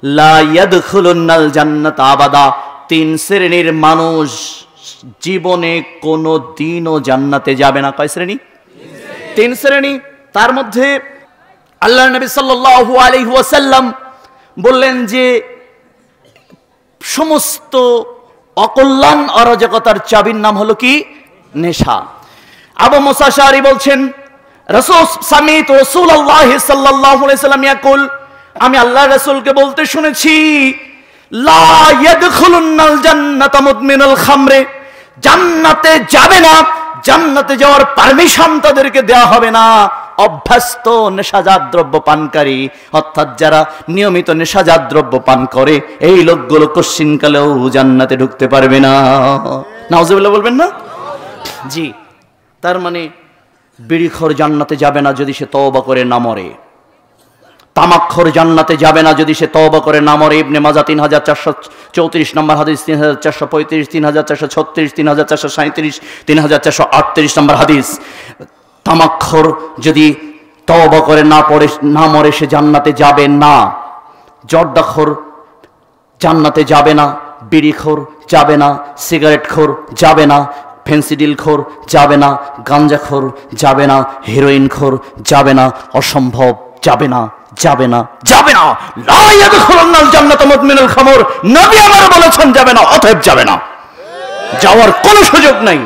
লা ইয়াদখুলুন্নাল জান্নাতা আবাদা, 3 শ্রেণীর মানুষ জীবনে কোনো দিনও জান্নাতে যাবে না। কয় শ্রেণী? 3 শ্রেণী। তার মধ্যে আল্লাহর নবী সাল্লাল্লাহু আলাইহি ওয়াসাল্লাম বললেন যে সমস্ত অকল্যাণ অরাজকতার চাবির নাম হলো কি? নেশা। আবু মুসা আশআরী বলছেন সামিতু রাসূলুল্লাহ সাল্লাল্লাহু আলাইহি ওয়াসাল্লাম ইয়াকুল, আমি আল্লাহর রাসূলকে বলতে শুনেছি, লা ইয়াদখুলুন্নাল জান্নাতা মুদমিনুল খামরে, জান্নাতে যাবে না, জান্নাতে যাওয়ার পারমিশন তাদেরকে দেওয়া হবে না অভ্যস্ত নেশাজাত দ্রব্য পানকারী, অর্থাৎ যারা নিয়মিত নেশাজাত দ্রব্য পান করে এই লোকগুলো কশ্চিনকালেও জান্নাতে ঢুকতে পারবে না। নাউজুবিল্লাহ বলবেন না? জি। তার মানে বিড়িখোর জান্নাতে যাবে না যদি সে তওবা করে না মরে, তামাকখোর জান্নাতে যাবে না যদি সে তওবা করে না মরে। ইবনে মাজাহ 3434 নম্বর হাদিস, 3435, 3436, 3437, 3438 নম্বর হাদিস। তামাকখোর যদি তওবা করে না মরে সে জান্নাতে যাবে না। জর্দাখোর জান্নাতে যাবে না, বিড়িখোর যাবে না, সিগারেটখোর যাবে না, ফেন্সিডিলখোর যাবে না, গাঞ্জাখোর যাবে না, হেরোইনখোর যাবে না, অসম্ভব যাবে না, যাবে না, যাবে না। লা ইয়াদখুলুন্নাল জান্নাতা মুদমিনুল খামর, নবী আমার বলেছেন যাবে না, অতএব যাবে না, যাওয়ার কোনো সুযোগ নাই।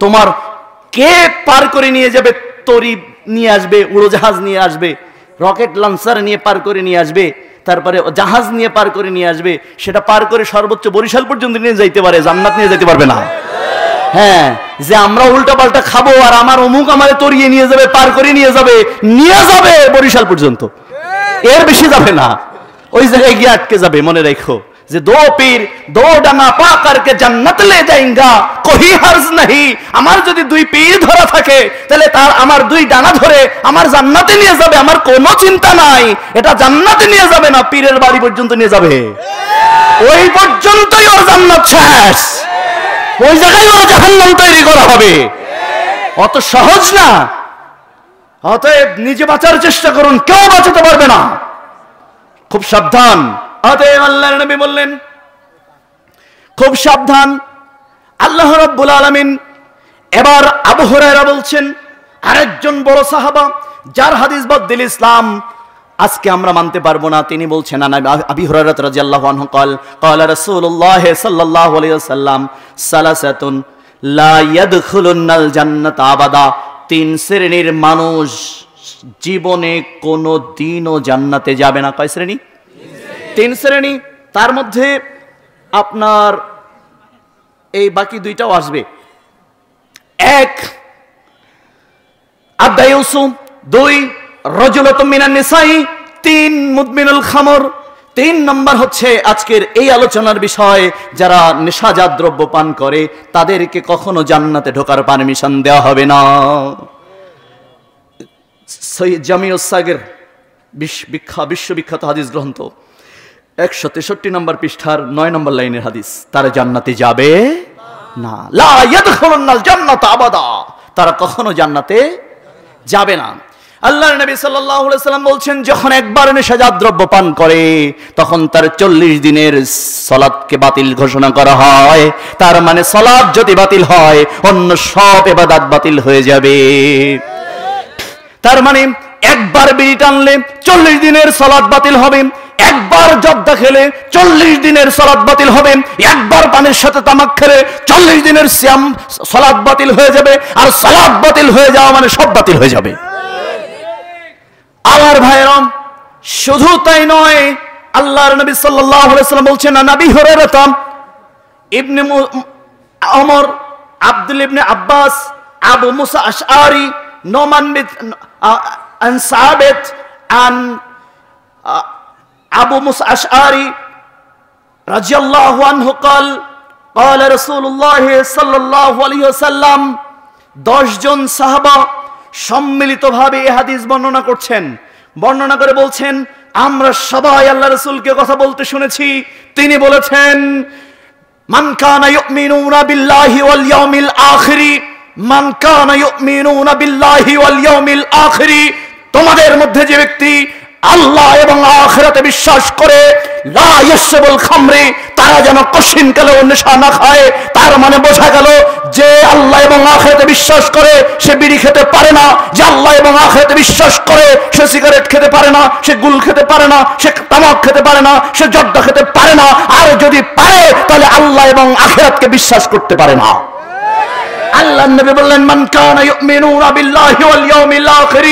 তোমার কে পার করে নিয়ে যাবে? তরি নিয়ে আসবে, উড়োজাহাজ নিয়ে আসবে, রকেট লঞ্চার নিয়ে পার করে নিয়ে আসবে, তারপরে জাহাজ নিয়ে পার করে নিয়ে আসবে, সেটা পার করে সর্বোচ্চ বরিশাল পর্যন্ত নিয়ে যাইতে পারে, জান্নাত নিয়ে যেতে পারবে না। হ্যাঁ, যে আমরা উল্টা পাল্টা খাবো আর আমার অমুক আমারে তরিয়ে নিয়ে যাবে, পার করে নিয়ে যাবে বরিশাল পর্যন্ত, এর বেশি যাবে না, ওই জায়গায় গিয়ে আটকে যাবে। মনে রাখো যে দো পীর দো ডানা পা করকে জান্নাত লে যায়েঙ্গা, কোই হর্জ नहीं। আমার যদি 2 পীর ধরা থাকে তাহলে তার আমার 2 ডানা ধরে আমার জান্নাতে নিয়ে যাবে, আমার কোনো চিন্তা নাই, এটা জান্নাতে নিয়ে যাবে না, পীরের বাড়ি পর্যন্ত নিয়ে যাবে, ওই পর্যন্তই ওর জান্নাত শেষ, ওই জায়গায় ওর জাহান্নাম তৈরি করা হবে। অত সহজ না। অতএব নিজে বাঁচার চেষ্টা করুন, কেউ বাঁচাতে পারবে না, খুব সাবধান। অতএব আল্লাহর নবী বললেন খুব সাবধান। আল্লাহ রাব্বুল আলামিন এবার আবু হুরায়রা বলছেন, আরেকজন বড় সাহাবা যার হাদিস বদল ইসলাম আজকে আমরা মানতে পারবো না, তিনি বলছেন আবু হুরায়রা রাদিয়াল্লাহু আনহু ক্বালা রাসূলুল্লাহ সাল্লাল্লাহু আলাইহি ওয়াসাল্লাম সালাসাতুন লা ইয়াদখুলুন্নাল জান্নাতা আবাদা, 3 শ্রেণীর মানুষ জীবনে কোনো দিনও জান্নাতে যাবে না। কয় শ্রেণী? 3 শ্রেণী। তার মধ্যে আপনার এই বাকি 2টাও আসবে। 1 আদায়ুসু, 2 রাজুলাতুম মিনান নিসাই, 3 মুদমিনুল খামর। 3 নম্বর হচ্ছে আজকের এই আলোচনার বিষয়, যারা নেশাজাত দ্রব্য পান করে তাদেরকে কখনো জান্নাতে ঢোকার পারমিশন দেওয়া হবে না। সহিহ জামিউস সাগির বিশ্ববিখ্যাত হাদিস গ্রন্থ 163 নম্বর পৃষ্ঠার 9 নম্বর লাইনের হাদিস, তারা জান্নাতে যাবে না। লা ইয়াদখুলুন্নাল জান্নাতা আবাদা, তারা কখনো জান্নাতে যাবে না। আল্লাহর নবী সাল্লাল্লাহু আলাইহি ওয়াসাল্লাম বলছেন, যখন একবার নেশাজাত দ্রব্য পান করে তখন তার 40 দিনের সালাতকে বাতিল ঘোষণা করা হয়। তার মানে সালাত যদি বাতিল হয় অন্য সব ইবাদত বাতিল হয়ে যাবে। তার মানে একবার বিড়ি টানলে 40 দিনের সালাত বাতিল হবে, একবার জর্দা খেলে 40 দিনের সালাত বাতিল হবে, একবার পানের সাথে তামাক খেলে 40 দিনের সিয়াম সালাত বাতিল হয়ে যাবে। আর সালাত বাতিল হয়ে যাওয়া মানে সব বাতিল হয়ে যাবে। আমার ভাইরাম, শুধু তাই নয়, আল্লাহর নবী সাল্লাল্লাহু আলাইহি ওয়াসাল্লাম বলছেন, নবী হুরায়রা ইবনে ওমর, আব্দুল ইবনে আব্বাস, আবু মুসা আশআরি, নোমান আন সাবিত আন আবু মুসা আশআরি রাদিয়াল্লাহু আনহু قال قال رسول الله صلى الله عليه وسلم, 10 জন সাহাবা সম্মিলিতভাবে এই হাদিস বর্ণনা করছেন। বর্ণনা করে বলছেন, আমরা সবাই আল্লাহ রাসূলকে কথা বলতে শুনেছি, তিনি বলেছেন, মান কানা ইউমিনুনা বিল্লাহি ওয়াল ইয়াউমিল আখির, মান কানা ইউমিনুনা বিল্লাহি ওয়াল ইয়াউমিল আখির, তোমাদের মধ্যে যে ব্যক্তি আল্লাহ এবং আখিরাতে বিশ্বাস করে, লা ইয়াশরাবুল খামরি, তারা যেন কশিনকালেও নেশা না খায়। তার মানে বোঝা গেল যে আল্লাহ এবং আখিরাতে বিশ্বাস করে সে বিড়ি খেতে পারে না, যে আল্লাহ এবং আখিরাতে বিশ্বাস করে সে সিগারেট খেতে পারে না, সে গুল খেতে পারে না, সে তামাক খেতে পারে না, সে জর্দা খেতে পারে না। আর যদি পারে তাহলে আল্লাহ এবং আখিরাতকে বিশ্বাস করতে পারে না। আল্লাহর নবী বললেন, মান কানা ইউমিনুনা বিল্লাহি ওয়াল ইয়াউমিল আখির,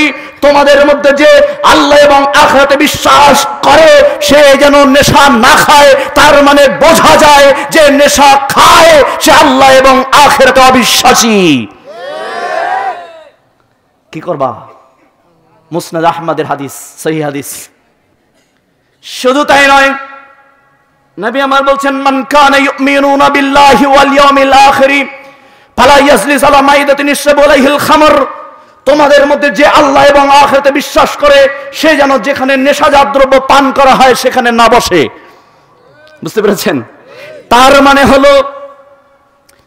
তোমাদের মধ্যে যে আল্লাহ এবং আখিরাতে বিশ্বাস করে সে যেন নেশা না খায়। তার মানে বোঝা যায় যে নেশা খায় সে আল্লাহ এবং আখিরাতে অবিশ্বাসী। কি করবা? মুসনাদ আহমদের হাদিস, সহিহ হাদিস। শুধু তাই নয়, নবী আমার বলছেন, মান কানা ইউমিনুনা বিল্লাহি ওয়াল ইয়াউমিল আখির ফালা ইয়াজলিস আলা মাইদাতিন ইয়াশরাবু আলাইহিল খামর, তোমাদের মধ্যে যে আল্লাহ এবং আখিরাতে বিশ্বাস করে সে যেন যেখানে নেশাজাত দ্রব্য পান করা হয় সেখানে না বসে। বুঝতে পেরেছেন? তার মানে হলো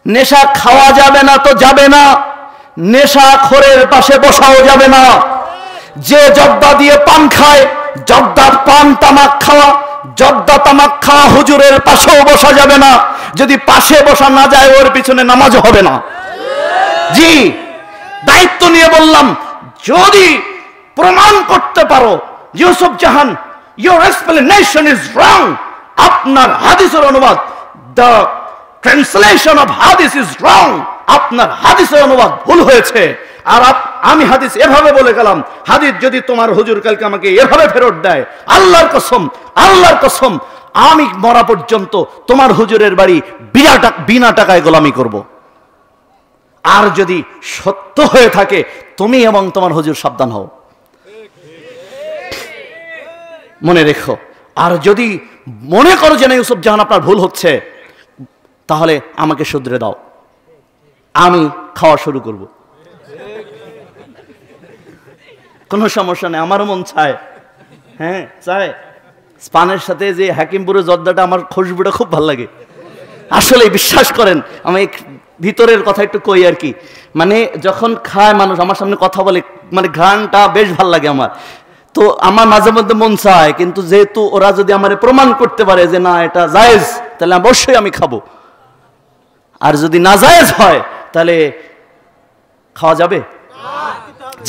নেশা খাওয়া যাবে না তো যাবে না, নেশাখোরের পাশে বসাও যাবে না। যে জর্দা দিয়ে পান খায়, জর্দা পান তামাক খাওয়া, জর্দা তামাক খাওয়া হুজুরের পাশেও বসা যাবে না। যদি পাশে বসা না যায় ওর পিছনে নামাজ হবে না। জি, দায়িত্ব নিয়ে বললাম, যদি প্রমাণ করতে পারো ইউসুফ জাহান your explanation is wrong, আপনার হাদিসের অনুবাদ, the translation of hadith is wrong, আপনার হাদিসের অনুবাদ ভুল হয়েছে, আর আমি হাদিস এভাবে বলে গেলাম, হাদিস যদি তোমার হুজুর কালকে আমাকে এভাবে ফেরত দেয়, আল্লাহর কসম, আল্লাহর কসম, আমি মরা পর্যন্ত তোমার হুজুরের বাড়ি বিনা টাকায় গোলামি করব। আর যদি সত্য হয়ে থাকে তুমি এবং তোমার হুজুর সাবধান হও, মনে রেখো। আর যদি মনে করো যে না ইউসুফ জাহান আপনার ভুল হচ্ছে, তাহলে আমাকে শুধরে দাও, আমি খাওয়া শুরু করব। কোনো সমস্যা নেই, আমারও মন চায়, হ্যাঁ চায়। পানের সাথে যে হাকিমপুরের জর্দাটা, আমার খুশবুটা খুব ভালো লাগে। আসলে বিশ্বাস করেন, আমি ভিতরের কথা একটু কই আর কি, মানে যখন খায় মানুষ আমার সামনে কথা বলে, মানে ঘ্রাণটা বেশ ভালো লাগে আমার। তো আমার মাঝে মধ্যে মন চায়, কিন্তু যেহেতু ওরা যদি আমার প্রমাণ করতে পারে যে না এটা জায়েজ, তাহলে অবশ্যই আমি খাবো। আর যদি না জায়েজ হয় তাহলে খাওয়া যাবে?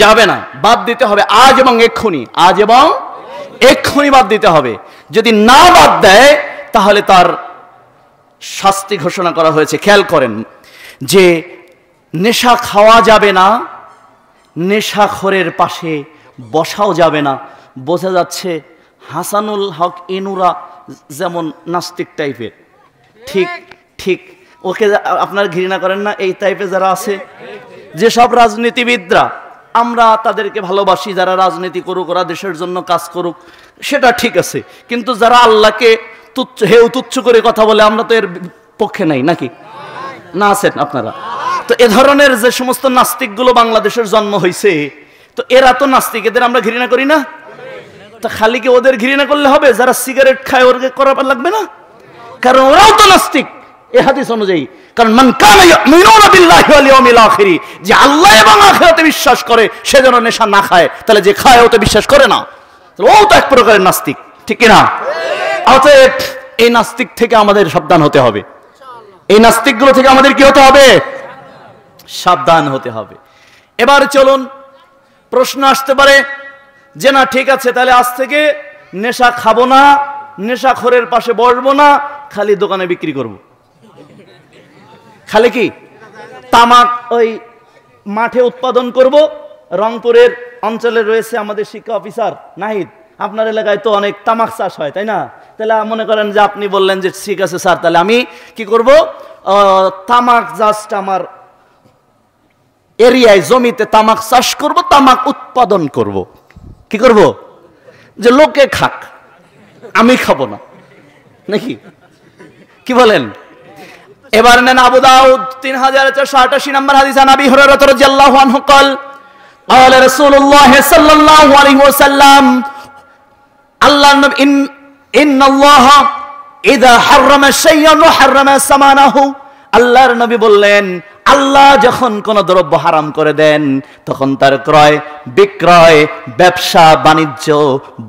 যাবে না, বাদ দিতে হবে আজ এবং এক্ষুনি, আজ এবং এক্ষুনি বাদ দিতে হবে। যদি না বাদ দেয় তাহলে তার শাস্তি ঘোষণা করা হয়েছে। খেয়াল করেন যে নেশা খাওয়া যাবে না, নেশাখোরের পাশে বসাও যাবে না। বোঝা যাচ্ছে হাসানুল হক ইনুরা যেমন নাস্তিক টাইপের, ঠিক ঠিক ওকে আপনারা ঘৃণা করেন না? এই টাইপের যারা আছে, যেসব রাজনীতিবিদরা, আমরা তাদেরকে ভালোবাসি, যারা রাজনীতি করুক, ওরা দেশের জন্য কাজ করুক, সেটা ঠিক আছে। কিন্তু যারা আল্লাহকে তুচ্ছ হেউ তুচ্ছ করে কথা বলে, আমরা তো এর পক্ষে নাই, নাকি না আছেন আপনারা? তো এ ধরনের যে সমস্ত নাস্তিকগুলো বাংলাদেশের জন্ম হয়েছে, তো এরা তো নাস্তিক, এদের আমরা ঘৃণা করি না? তো খালি কি ওদের ঘৃণা করলে হবে? যারা সিগারেট খায় ওদেরকে করাবার লাগবে না? কারণ ওরাও তো নাস্তিক এই হাদিস অনুযায়ী। কারণ মান কানা ইউমিনুনা বিল্লাহি ওয়াল ইয়াউমিল আখির, যে আল্লাহ এবং আখিরাতে বিশ্বাস করে সে যেন নেশা না খায়। তাহলে যে খায় ও তো বিশ্বাস করে না, ও তো এক প্রকারের নাস্তিক, ঠিক কি না? অতএব এই নাস্তিক থেকে আমাদের সাবধান হতে হবে। এই নাস্তিকগুলো থেকে আমাদের কি হতে হবে? সাবধান হতে হবে। এবার চলুন, প্রশ্ন আসতে পারে যে না ঠিক আছে, তাহলে আজ থেকে নেশা খাবো না, নেশাখোরের পাশে বসবো না, খালি দোকানে বিক্রি করব। খালি কি তামাক ওই মাঠে উৎপাদন করব। রংপুরের অঞ্চলে রয়েছে আমাদের শিক্ষা অফিসার নাহিদ, আপনার এলাকায় তো অনেক তামাক চাষ হয়, তাই না? তাহলে মনে করেন যে আপনি বললেন যে ঠিক আছে স্যার, তাহলে আমি কি করব, তামাক জাস্ট আমার এরিয়ায় জমিতে তামাক চাষ করব, তামাক উৎপাদন করব। কি করব? যে লোকে খাক, আমি খাবো না, নাকি? কি বলেন? এবার নেন আবু দাউদ 3488 নম্বর হাদিস, আবি হুরায়রা রাদিয়াল্লাহু আনহু قال قال رسول الله صلى الله عليه وسلم আল্লাহর নবী ইন্নাল্লাহ ইযা হারামা শাইআন ওয়া হারামা সামানাহু, আল্লাহর নবী বললেন আল্লাহ যখন কোন দ্রব্য হারাম করে দেন তখন তার ক্রয় বিক্রয় ব্যবসা বাণিজ্য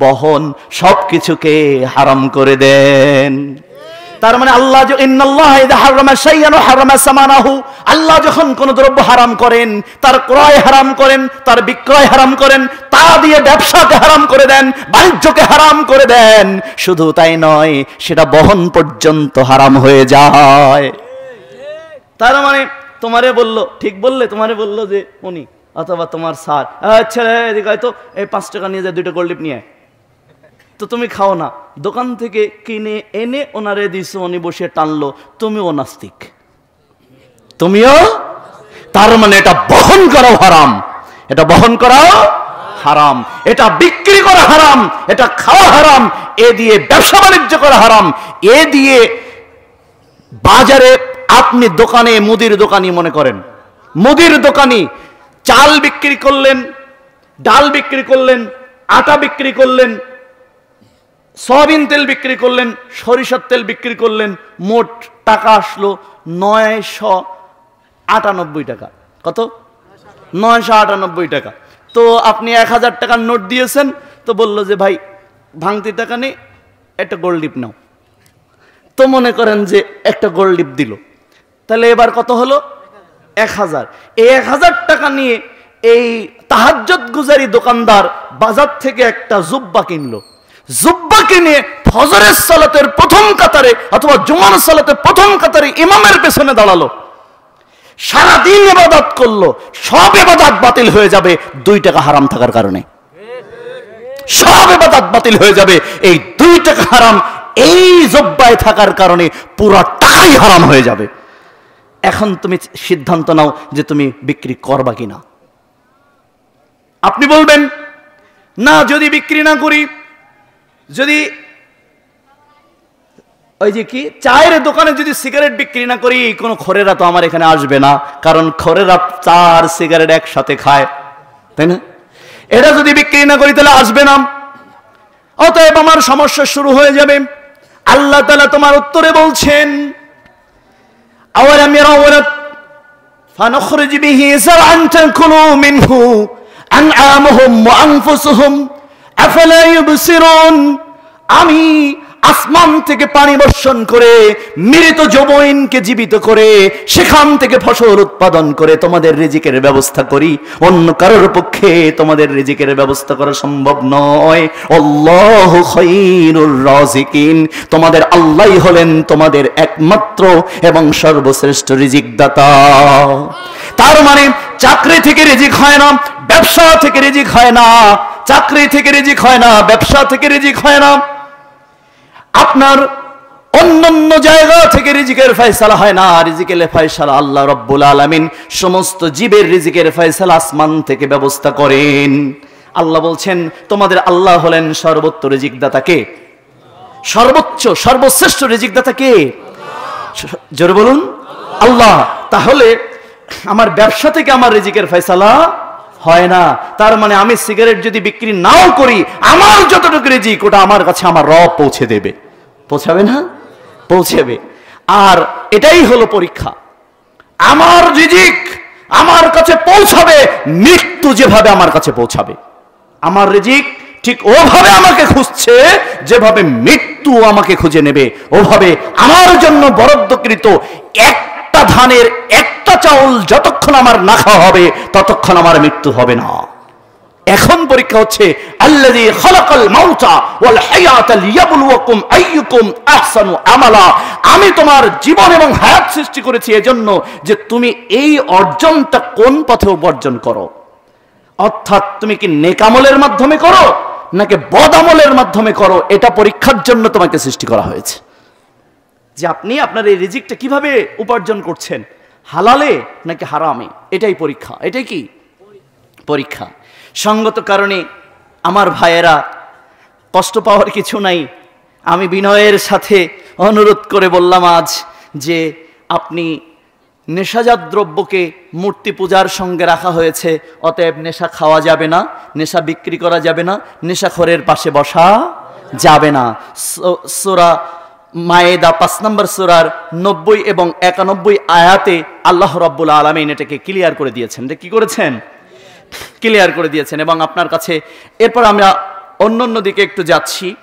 বহন সবকিছুকে হারাম করে দেন। তার মানে আল্লাহ আল্লাহ যখন কোন দ্রব্য হারাম করেন, তার ক্রয় হারাম করেন, তার বিক্রয় হারাম করেন, তা দিয়ে ব্যবসাকে হারাম করে দেন, বাণিজ্যকে হারাম করে দেন। শুধু তাই নয়, সেটা বহন পর্যন্ত হারাম হয়ে যায়। তার মানে তোমারে বললো, ঠিক বললে, তোমারে বললো যে উনি অথবা তোমার স্যার, আচ্ছা এদিকে হয়তো এই 5 টাকা নিয়ে যায়, 2টা গোল্ড লিপ নিয়ে, তো তুমি খাও না, দোকান থেকে কিনে এনে ওনারে দিছো, উনি বসে টানলো, তুমিও নাস্তিক, তুমিও। তার মানে এটা বহন করা হারাম, এটা বহন করা হারাম, এটা বিক্রি করা হারাম, এটা খাওয়া হারাম, এ দিয়ে ব্যবসা বাণিজ্য করা হারাম, এ দিয়ে বাজারে আপনি দোকানে মুদির দোকানি মনে করেন, মুদির দোকানি চাল বিক্রি করলেন, ডাল বিক্রি করলেন, আটা বিক্রি করলেন, সয়াবিন তেল বিক্রি করলেন, সরিষার তেল বিক্রি করলেন, মোট টাকা আসলো 998 টাকা। কত? 998 টাকা। তো আপনি 1000 টাকার নোট দিয়েছেন, তো বললো যে ভাই ভাঙতি টাকা নেই, একটা গোল্ড লিপ নাও। তো মনে করেন যে একটা গোল্ড লিপ দিল, তাহলে এবার কত হলো? 1000। এই 1000 টাকা নিয়ে এই তাহাজ্জুদ গুজারি দোকানদার বাজার থেকে একটা জুব্বা কিনলো, জুব্বা কিনে ফজরের সালাতের প্রথম কাতারে অথবা জুমার সালাতের প্রথম কাতারে ইমামের পেছনে দাঁড়ালো, সারাদিন ইবাদত করলো, সব ইবাদত বাতিল হয়ে যাবে 2 টাকা হারাম থাকার কারণে। সব ইবাদত বাতিল হয়ে যাবে এই 2 টাকা হারাম, এই জুব্বায় থাকার কারণে পুরো টাকাই হারাম হয়ে যাবে। এখন তুমি সিদ্ধান্ত নাও যে তুমি বিক্রি করবা কিনা। আপনি বলবেন না, যদি বিক্রি না করি, যদি ওই যে কি চায়ের দোকানে যদি সিগারেট বিক্রি না করি, কোনো খোরেরা তো আমার এখানে আসবে না, কারণ খোরেরা 4 সিগারেট একসাথে খায়, তাই না? এটা যদি বিক্রি না করি তাহলে আসবে না, অতএব আমার সমস্যা শুরু হয়ে যাবে। আল্লাহ তাআলা তোমার উত্তরে বলছেন, আওয়ালাম ইয়ারাউ ফানখরিজ বিহি যারআন তাকুলু মিনহু আনআমুহুম ওয়া আনফুসুহুম আফালা ইউবসিরুন। আমি আসমান থেকে পানি বর্ষণ করে মৃত জবইনকে জীবিত করে সেখান থেকে ফসল উৎপাদন করে তোমাদের রিজিকের ব্যবস্থা করি, অন্য কারোর পক্ষে তোমাদের রিজিকের ব্যবস্থা করা সম্ভব নয়। আল্লাহু খায়রুর রাযিকিন, তোমাদের আল্লাহই হলেন তোমাদের একমাত্র এবং সর্বশ্রেষ্ঠ রিজিক দাতা। তার মানে চাকরি থেকে রিজিক হয় না, ব্যবসা থেকে রিজিক হয় না, চাকরি থেকে রিজিক হয় না, ব্যবসা থেকে রিজিক হয় না, আপনার অন্যান্য জায়গা থেকে রিজিকের ফয়সালা হয় না। রিজিকের ফয়সালা আল্লাহ রাব্বুল আলামিন, সমস্ত জীবের রিজিকের ফয়সালা আসমান থেকে ব্যবস্থা করেন। আল্লাহ বলছেন তোমাদের আল্লাহ হলেন সর্বোচ্চ রিজিক দাতা। কে? সর্বোচ্চ সর্বশ্রেষ্ঠ রিজিক দাতা কে? জোরে বলুন, আল্লাহ। তাহলে আমার ব্যবসা থেকে আমার রিজিকের ফয়সালা হয় না। তার মানে আমি সিগারেট যদি বিক্রি নাও করি, আমার যতটুকু রিজিক ওটা আমার কাছে আমার রব পৌঁছে দেবে। পৌঁছাবে না? পৌঁছাবে। আর এটাই হলো পরীক্ষা। আমার রিজিক আমার কাছে পৌঁছাবে, মৃত্যু যেভাবে আমার কাছে পৌঁছাবে। আমার রিজিক ঠিক ওভাবে আমাকে খুঁজছে যেভাবে মৃত্যু আমাকে খুঁজে নেবে, ওভাবে আমার জন্য বরাদ্দকৃত একটা ধানের একটা চাউল যতক্ষণ আমার না খাওয়া হবে ততক্ষণ আমার মৃত্যু হবে না। এখন পরীক্ষা হচ্ছে আল্লাযী খালাকাল মাউতা ওয়াল হায়াতা লিয়াবলুয়াকুম আইয়ুকুম আহসানু আমালা। আমি তোমার জীবন এবং হায়াত সৃষ্টি করেছি এজন্য যে তুমি এই অর্জনটা কোন পথে উপার্জন করো, অর্থাৎ তুমি কি নেক আমলের মাধ্যমে করো নাকি বদ আমলের মাধ্যমে করো, এটা পরীক্ষার জন্য তোমাকে সৃষ্টি করা হয়েছে। যে আপনি আপনার এই রিজিকটা কিভাবে উপার্জন করছেন, হালালে নাকি হারামে, এটাই পরীক্ষা। এটাই কি পরীক্ষা। সঙ্গত কারণে আমার ভাইয়েরা, কষ্ট পাওয়ার কিছু নাই। আমি বিনয়ের সাথে অনুরোধ করে বললাম আজ যে আপনি নেশাজাত দ্রব্যকে মূর্তি পূজার সঙ্গে রাখা হয়েছে, অতএব নেশা খাওয়া যাবে না, নেশা বিক্রি করা যাবে না, নেশাখোরের পাশে বসা যাবে না। সূরা মায়েদা 5 নম্বর সূরার 90 এবং 91 আয়াতে আল্লাহ রাব্বুল আলামিন এটাকে ক্লিয়ার করে দিয়েছেন। এটা কি করেছেন? ক্লিয়ার করে দিয়েছেন। এবং আপনার কাছে এরপর আমরা অন্য দিকে একটু যাচ্ছি।